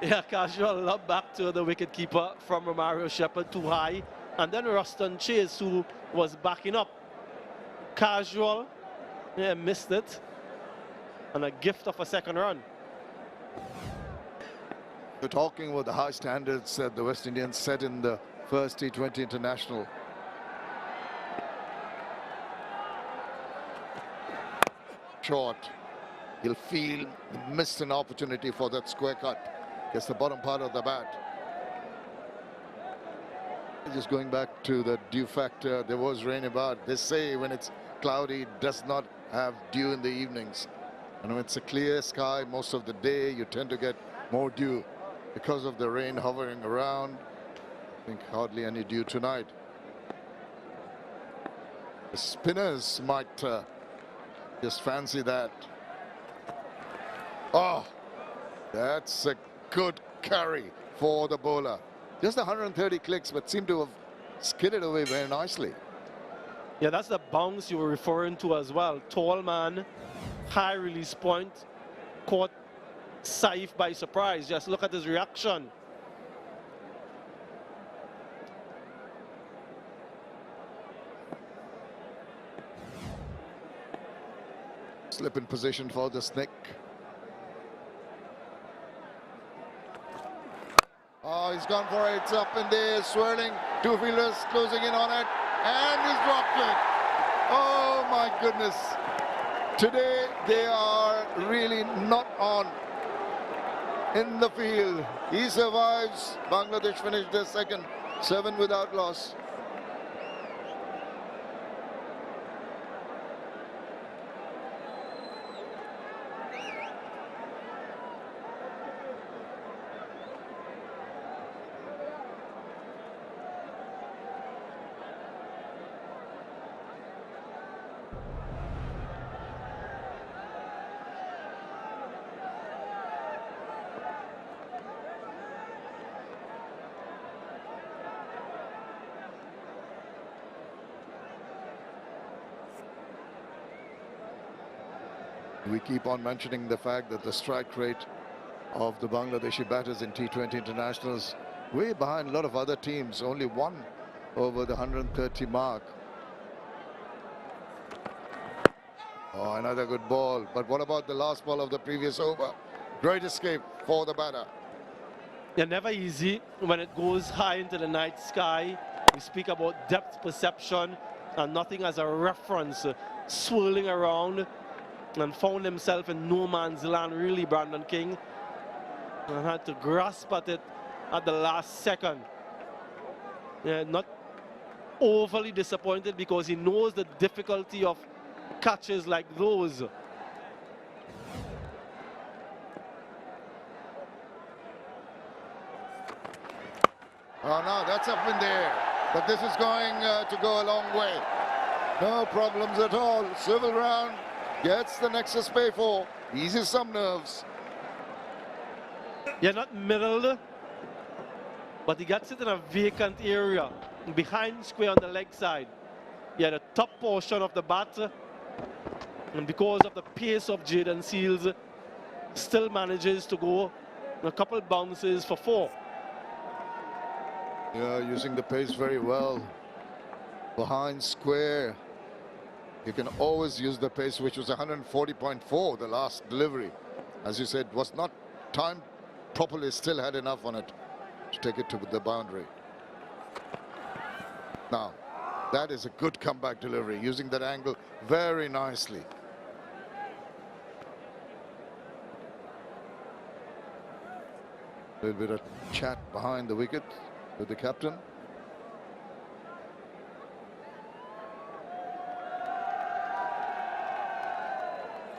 Yeah, casual lob back to the wicketkeeper from Romario Shepherd, too high. And then Ruston Chase, who was backing up. Casual, yeah, missed it. And a gift of a second run. We're talking about the high standards that the West Indians set in the first T20 international. Short. He'll feel he missed an opportunity for that square cut. Gets the bottom part of the bat. Just going back to the dew factor, there was rain about. They say when it's cloudy, it does not have dew in the evenings. And when it's a clear sky most of the day, you tend to get more dew because of the rain hovering around. I think hardly any dew tonight. The spinners might just fancy that. Oh, that's a good carry for the bowler. Just 130 clicks, but seemed to have skidded away very nicely. Yeah, that's the bounce you were referring to as well. Tall man, high release point, caught Saif by surprise. Just look at his reaction. Slip in position for the Snick. Oh, he's gone for it. It's up in there, swirling. Two fielders closing in on it. And he's dropped it. Oh, my goodness. Today, they are really not on in the field. He survives. Bangladesh finished their second, 7 without loss. We keep on mentioning the fact that the strike rate of the Bangladeshi batters in T20 internationals way behind a lot of other teams, only one over the 130 mark. Oh, another good ball. But what about the last ball of the previous over? Great escape for the batter. Yeah, never easy when it goes high into the night sky. We speak about depth perception and nothing as a reference, swirling around, and found himself in no man's land, really, Brandon King, and had to grasp at it at the last second. Yeah, not overly disappointed because he knows the difficulty of catches like those. Oh, no, that's up in there. But this is going to go a long way. No problems at all. Swivel round. Gets the Nexus pay for. Eases some nerves. Yeah, not middle, but he gets it in a vacant area, behind square on the leg side. Yeah, the top portion of the bat, and because of the pace of Jayden Seales, still manages to go a couple bounces for 4. Yeah, using the pace very well. Behind square. You can always use the pace, which was 140.4, the last delivery. As you said, was not timed properly, still had enough on it to take it to the boundary. Now, that is a good comeback delivery, using that angle very nicely. A little bit of chat behind the wicket with the captain.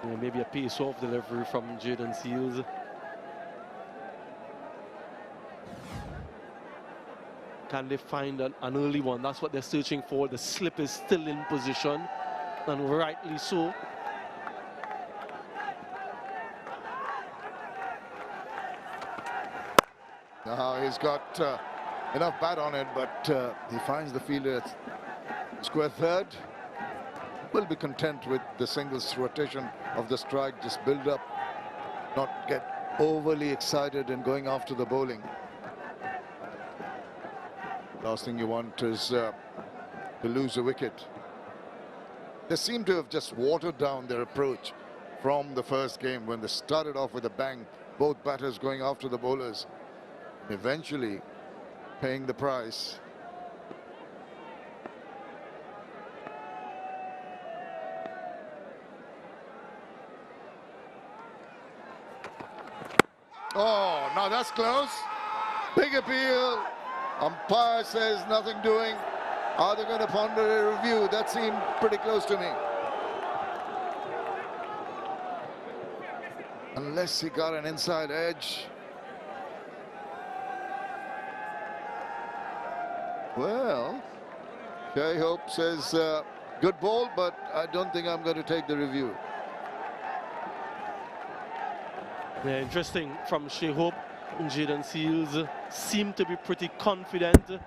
Yeah, maybe a pace-off delivery from Jayden Seales. Can they find an early one? That's what they're searching for. The slip is still in position, and rightly so. Now he's got enough bat on it, but he finds the fielder at square third. Will be content with the singles rotation of the strike, just build up, not get overly excited and going after the bowling. Last thing you want is to lose a wicket. They seem to have just watered down their approach from the first game when they started off with a bang, both batters going after the bowlers, eventually paying the price. Oh, now that's close. Big appeal. Umpire says nothing doing. Are they going to ponder a review? That seemed pretty close to me. Unless he got an inside edge. Well, Shai Hope says good ball, but I don't think I'm going to take the review. Yeah, interesting from Shai Hope. Jayden Seales seemed to be pretty confident.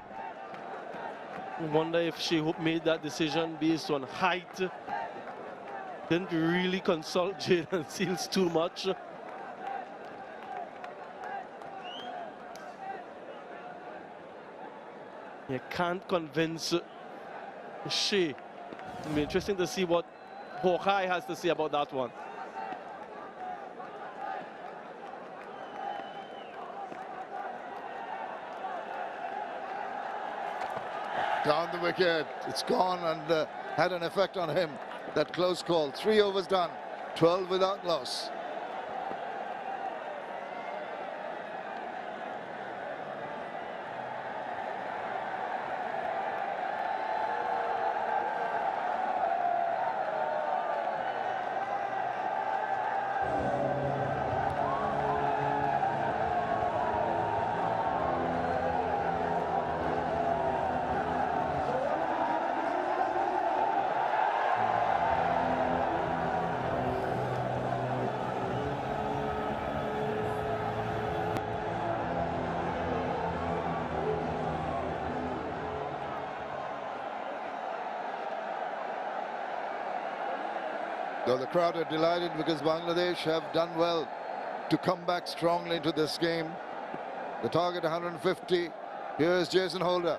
I wonder if Shai Hope made that decision based on height. Didn't really consult Jayden Seales too much. You can't convince Shai. It'll be interesting to see what Hawkeye has to say about that one. Down the wicket, it's gone and had an effect on him. That close call, 3 overs done, 12 without loss. Though the crowd are delighted because Bangladesh have done well to come back strongly into this game. The target 150. Here's Jason Holder.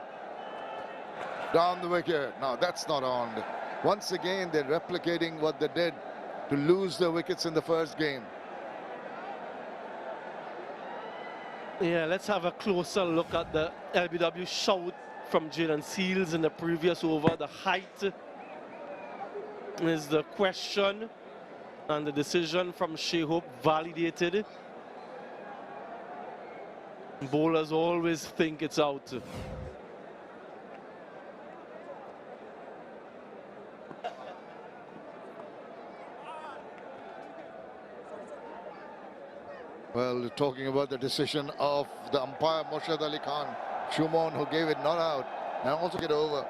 Down the wicket. Now that's not on. Once again, they're replicating what they did to lose their wickets in the first game. Yeah, let's have a closer look at the LBW shout from Jayden Seales in the previous over. The height is the question, and the decision from Shai Hope validated. Bowlers always think it's out. Well, talking about the decision of the umpire Moshad Ali Khan, Shumon, who gave it not out and also get over.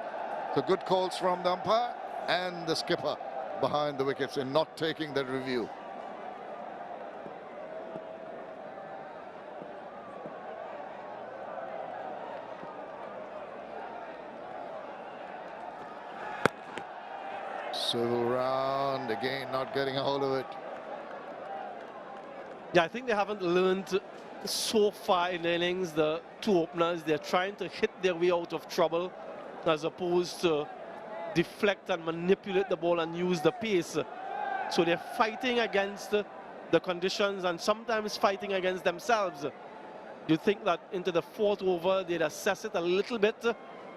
So good calls from the umpire and the skipper behind the wickets in not taking that review. Swivel round, again not getting a hold of it. Yeah, I think they haven't learned so far in the innings, the two openers. They're trying to hit their way out of trouble as opposed to deflect and manipulate the ball and use the pace. So they're fighting against the conditions and sometimes fighting against themselves. You think that into the fourth over they'd assess it a little bit,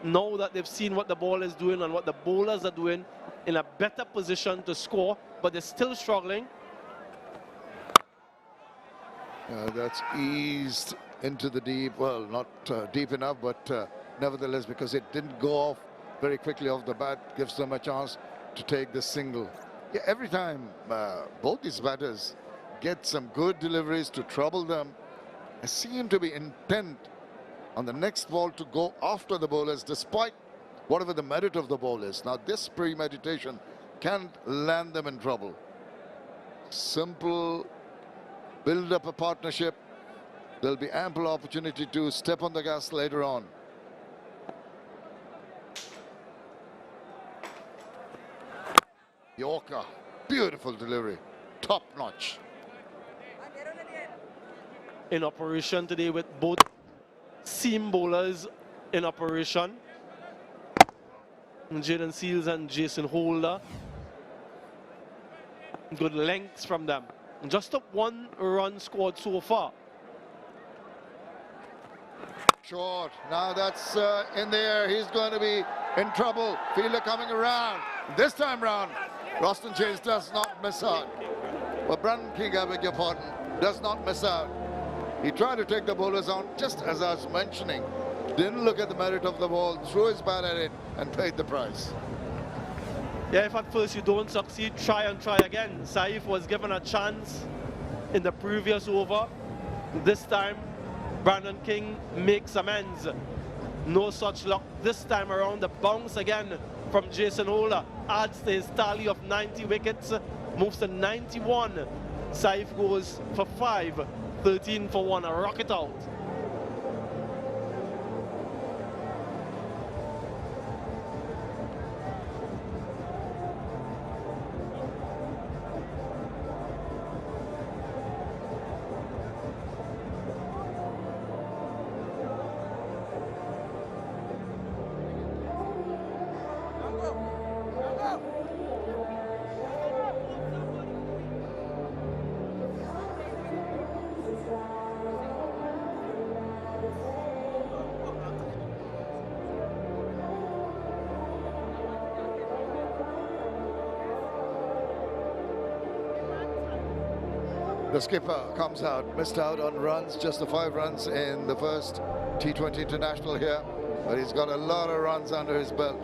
now that they've seen what the ball is doing and what the bowlers are doing, in a better position to score, but they're still struggling. That's eased into the deep, well, not deep enough, but nevertheless, because it didn't go off very quickly off the bat, gives them a chance to take the single. Yeah, every time both these batters get some good deliveries to trouble them, they seem to be intent on the next ball to go after the bowlers despite whatever the merit of the ball is. Now this premeditation can't land them in trouble. Simple, build up a partnership. There'll be ample opportunity to step on the gas later on. Yorker, beautiful delivery, top notch. in operation today with both seam bowlers in operation. Jayden Seales and Jason Holder. Good lengths from them. Just a 1 run scored so far. Short. Now that's in the air. He's going to be in trouble. Fielder coming around. This time round, Roston Chase does not miss out. But Brandon King, I beg your pardon, does not miss out. He tried to take the bowlers out, just as I was mentioning. Didn't look at the merit of the ball, threw his bat at it, and paid the price. Yeah, if at first you don't succeed, try and try again. Saif was given a chance in the previous over. This time, Brandon King makes amends. No such luck this time around. The bounce again from Jason Holder adds to his tally of 90 wickets, moves to 91. Saif goes for 5, 13 for 1, a rocket out. The skipper comes out, missed out on runs, just the 5 runs in the first T20 International here. But he's got a lot of runs under his belt.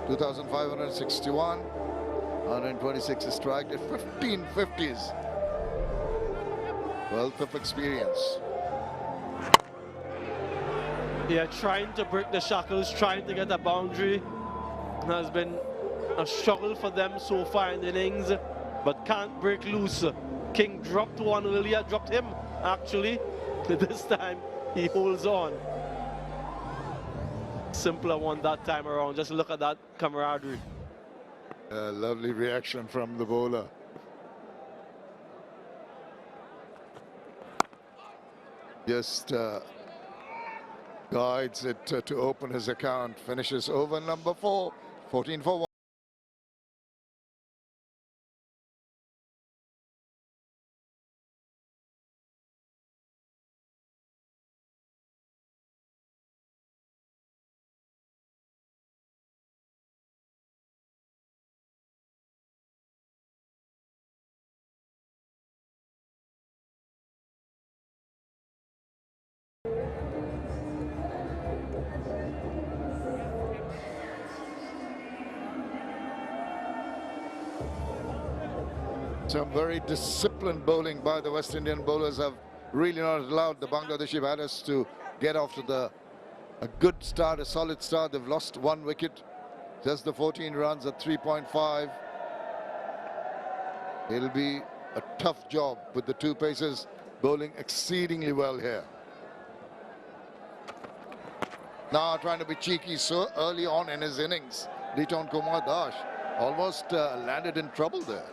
2,561, 126 strike at 15 50s. Wealth of experience. Yeah, trying to break the shackles, trying to get a boundary. Has been a struggle for them so far in the innings, but can't break loose. King dropped one earlier, dropped him actually. This time he holds on. Simpler one that time around. Just look at that camaraderie. A lovely reaction from the bowler. Just guides it to open his account. Finishes over number 4, 14 for 1. Some very disciplined bowling by the West Indian bowlers have really not allowed the Bangladeshi batters to get off to a good start, a solid start. They've lost 1 wicket, just the 14 runs at 3.5. It'll be a tough job with the 2 pacers bowling exceedingly well here. Now trying to be cheeky so early on in his innings. Liton Kumar Das almost landed in trouble there.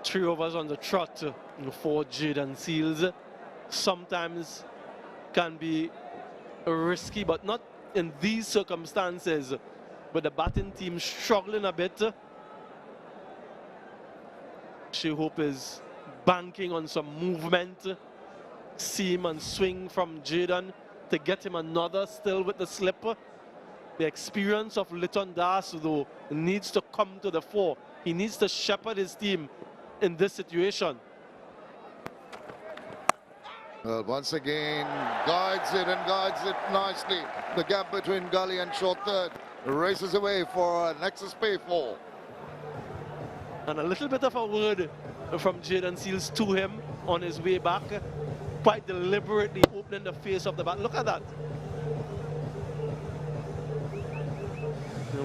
3 overs on the trot for Jayden Seales. Sometimes can be risky, but not in these circumstances. But the batting team struggling a bit. Hope is banking on some movement, seam and swing from Jayden to get him another still with the slip. The experience of Liton Das, though, needs to come to the fore. He needs to shepherd his team in this situation. Well, once again, guides it and guides it nicely. The gap between gully and short third races away for an excess pay 4. And a little bit of a word from Jayden Seales to him on his way back. Quite deliberately opening the face of the bat. Look at that.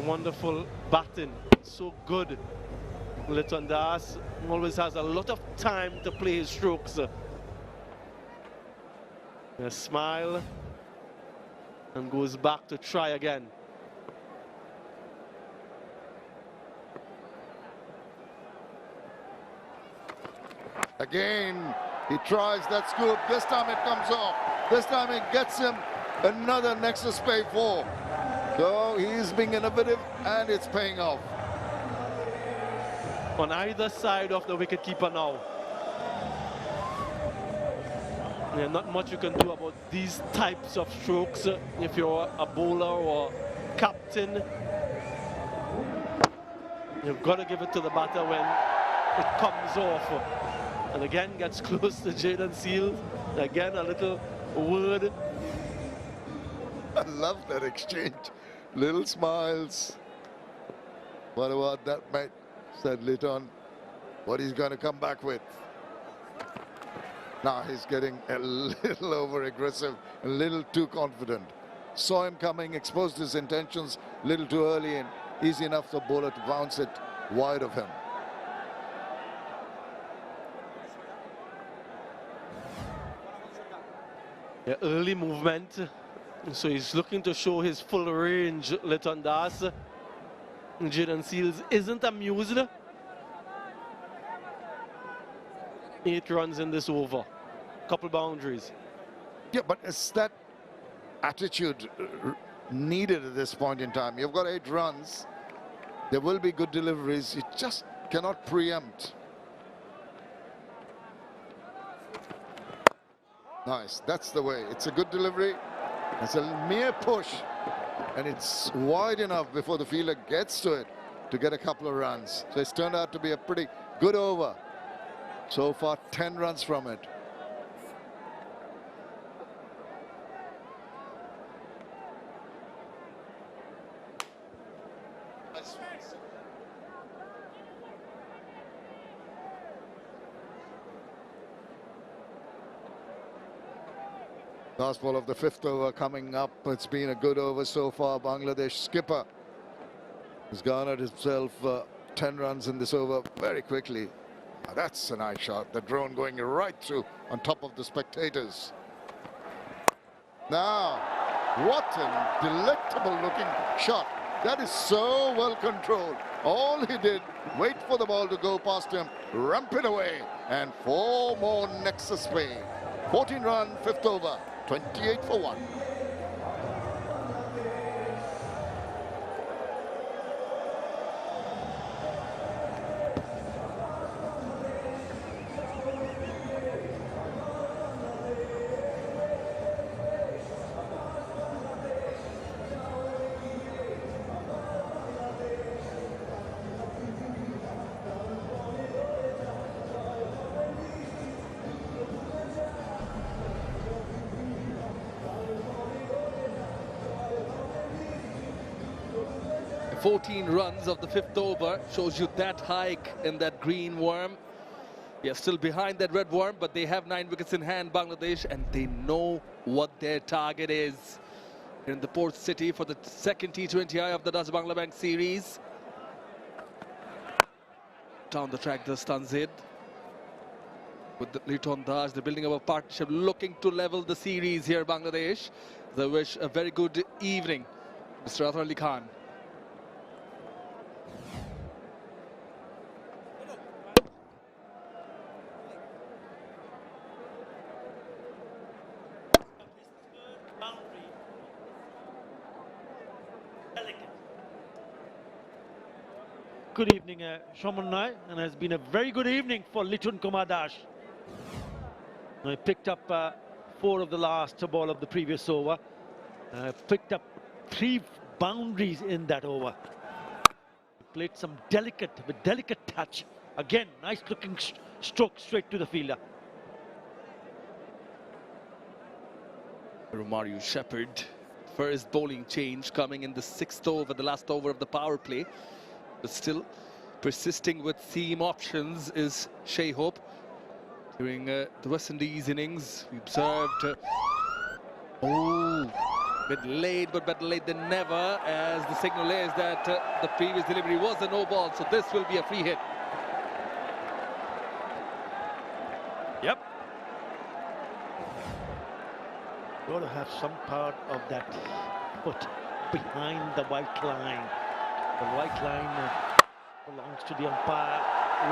Wonderful batting. So good. Liton Das always has a lot of time to play his strokes. A smile and goes back to try again. Again, He tries that scoop. This time it comes off. This time it gets him another Nexus Pay 4. So he's being innovative and it's paying off. On either side of the wicketkeeper now. Yeah, not much you can do about these types of strokes if you're a bowler or captain. You've got to give it to the batter when it comes off. And again gets close to Jayden Seales. Again a little word. I love that exchange. Little smiles. What about that, mate? Said Litton. What he's going to come back with. Now he's getting a little over aggressive, a little too confident. Saw him coming, exposed his intentions a little too early, and easy enough for the bowler to bounce it wide of him. Yeah, early movement. So he's looking to show his full range, Litton Das. Jayden Seales isn't amused. 8 runs in this over. Couple boundaries. Yeah, but it's that attitude needed at this point in time. You've got 8 runs. There will be good deliveries. You just cannot preempt. Nice. That's the way. It's a good delivery. It's a mere push. And it's wide enough before the fielder gets to it to get a couple of runs. So it's turned out to be a pretty good over. So far, 10 runs from it. Last ball of the 5th over coming up. It's been a good over so far. Bangladesh skipper has garnered himself 10 runs in this over very quickly. Now that's a nice shot. The drone going right through on top of the spectators. Now, what a delectable looking shot. That is so well controlled. All he did, wait for the ball to go past him, ramp it away, and 4 more Nexus Pay. 14-run 5th over, 28 for 1. The 14 runs of the 5th over shows you that hike in that green worm. They are still behind that red worm, but they have 9 wickets in hand, Bangladesh, and they know what their target is in the port city for the 2nd T20I of the Dutch Bangla Bank series. Down the track, the Stanzid with the Litton Das, they're building up a partnership, looking to level the series here, Bangladesh. They wish a very good evening, Mr. Athar Ali Khan. Good evening, Shraman Nai, and has been a very good evening for Litton Kumar Das. He picked up 4 of the last ball of the previous over, picked up 3 boundaries in that over. Played some delicate touch. Again, nice looking stroke straight to the fielder. Romario Shepherd, first bowling change coming in the 6th over, the last over of the power play. But still persisting with seam options is Shai Hope. During the West Indies innings, we observed bit late, but better late than never, as the signal is that the previous delivery was a no ball, so this will be a free hit. Yep. Got to have some part of that foot behind the white line. The white line belongs to the umpire.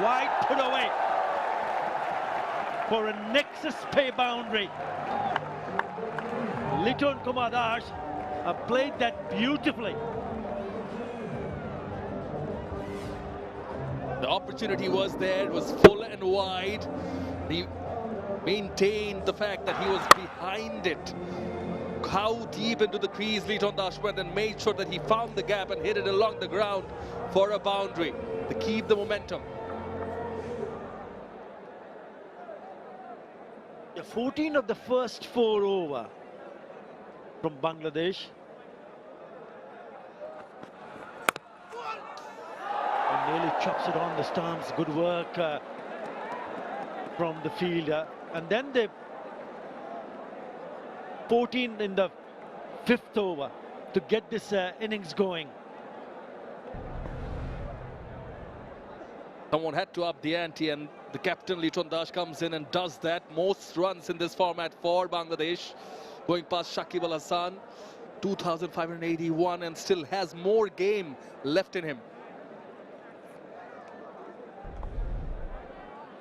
Wide put away. for a Nexus pay boundary. Litton Kumar Dash played that beautifully. The opportunity was there, it was full and wide. He maintained the fact that he was behind it. How deep into the crease Litton Dash went and made sure that he found the gap and hit it along the ground for a boundary to keep the momentum. Yeah, 14 of the first 4 over from Bangladesh. And nearly chops it on the stumps. Good work from the fielder. And then they 14 in the 5th over to get this innings going. Someone had to up the ante, and the captain Litton Dash comes in and does that. Most runs in this format for Bangladesh, going past Shakib Al Hasan, 2,581, and still has more game left in him.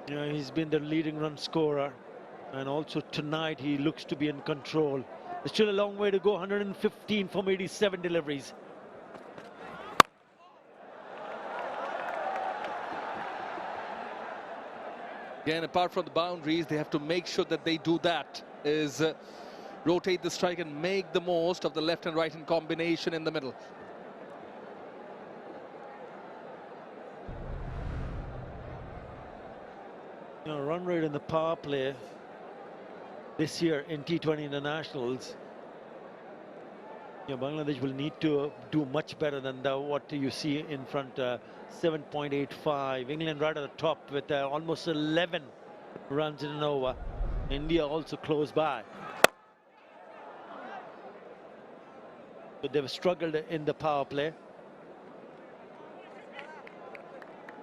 Yeah, he's been the leading run scorer, and also tonight he looks to be in control. There's still a long way to go, 115 from 87 deliveries. Again, apart from the boundaries, they have to make sure that they do that, is rotate the strike and make the most of the left and right in combination in the middle. You know, run rate in the power play this year in T20 internationals, you know, Bangladesh will need to do much better than what you see in front. 7.85. England right at the top with almost 11 runs in an over. India also close by. But they've struggled in the power play.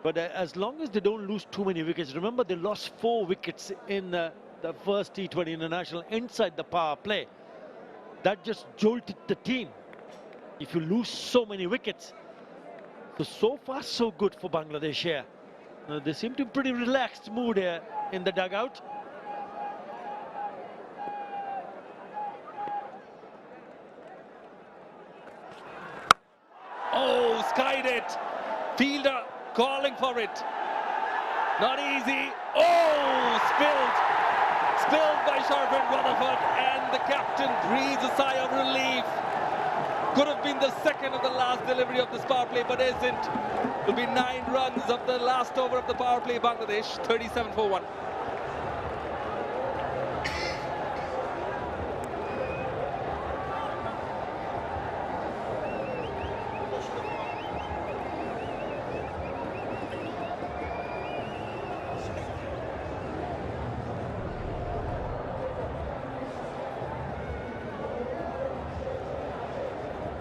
But as long as they don't lose too many wickets, remember they lost 4 wickets in the first T20 international inside the power play. That just jolted the team. If you lose so many wickets. So far so good for Bangladesh here. They seem to be pretty relaxed mood here in the dugout. Oh, skied it. Fielder calling for it. Not easy. Oh, spilled by Sharfin Rutherford, and the captain breathes a sigh of relief. Could have been the second of the last delivery of this power play, but isn't. It will be 9 runs of the last over of the power play. Bangladesh 37 for 1.